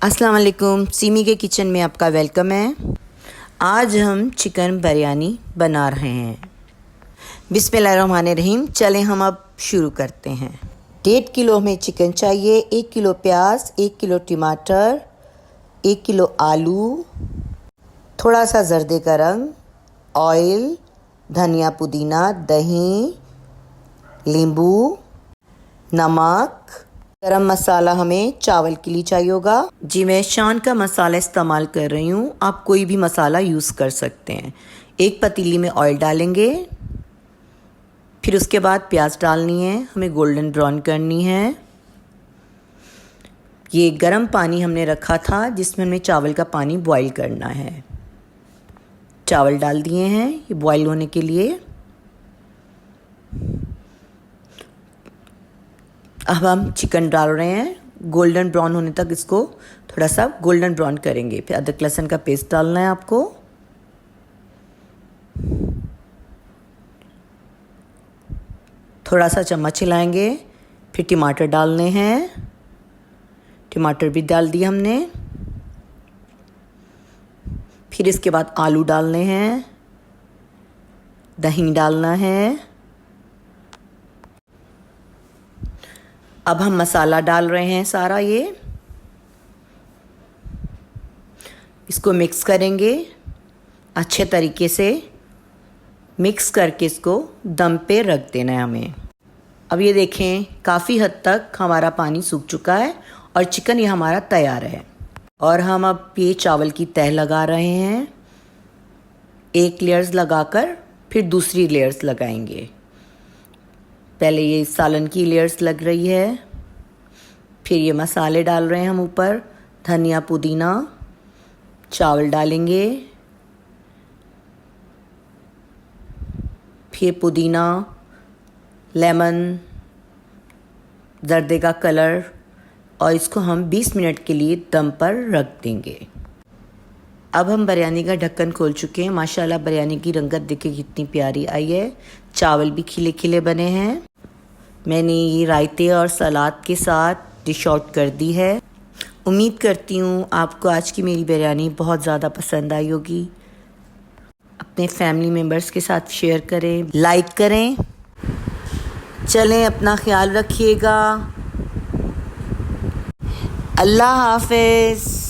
अस्सलाम वालेकुम, सीमी के किचन में आपका वेलकम है। आज हम चिकन बिरयानी बना रहे हैं। बिस्मिल्लाहिर्रहमानिर्रहीम। चलें हम अब शुरू करते हैं। 1.5 किलो हमें चिकन चाहिए, 1 किलो प्याज, 1 किलो टमाटर, 1 किलो आलू, थोड़ा सा जर्दे का रंग, ऑयल, धनिया पुदीना, दही, नींबू, नमक, गरम मसाला हमें चावल के लिए चाहिए होगा। जी मैं शान का मसाला इस्तेमाल कर रही हूँ, आप कोई भी मसाला यूज़ कर सकते हैं। एक पतीली में ऑयल डालेंगे, फिर उसके बाद प्याज डालनी है, हमें गोल्डन ब्राउन करनी है। ये गरम पानी हमने रखा था जिसमें हमें चावल का पानी बॉईल करना है। चावल डाल दिए हैं ये बॉईल होने के लिए। अब हम चिकन डाल रहे हैं, गोल्डन ब्राउन होने तक इसको थोड़ा सा गोल्डन ब्राउन करेंगे। फिर अदरक लहसुन का पेस्ट डालना है आपको। थोड़ा सा चम्मच हिलाएंगे, फिर टमाटर डालने हैं। टमाटर भी डाल दिए हमने। फिर इसके बाद आलू डालने हैं, दही डालना है। अब हम मसाला डाल रहे हैं सारा ये। इसको मिक्स करेंगे अच्छे तरीके से। मिक्स करके इसको दम पे रख देना है हमें। अब ये देखें काफ़ी हद तक हमारा पानी सूख चुका है और चिकन ये हमारा तैयार है। और हम अब ये चावल की तह लगा रहे हैं। एक लेयर्स लगाकर फिर दूसरी लेयर्स लगाएंगे। पहले ये सालन की लेयर्स लग रही है, फिर ये मसाले डाल रहे हैं हम ऊपर, धनिया पुदीना, चावल डालेंगे, फिर पुदीना, लेमन, जर्दे का कलर, और इसको हम 20 मिनट के लिए दम पर रख देंगे। अब हम बिरयानी का ढक्कन खोल चुके हैं। माशाल्लाह बिरयानी की रंगत देखिए कितनी प्यारी आई है। चावल भी खिले खिले बने हैं। मैंने ये रायते और सलाद के साथ डिश आउट कर दी है। उम्मीद करती हूँ आपको आज की मेरी बिरयानी बहुत ज़्यादा पसंद आई होगी। अपने फैमिली मेम्बर्स के साथ शेयर करें, लाइक करें। चलें, अपना ख्याल रखिएगा। अल्लाह हाफ़िज़।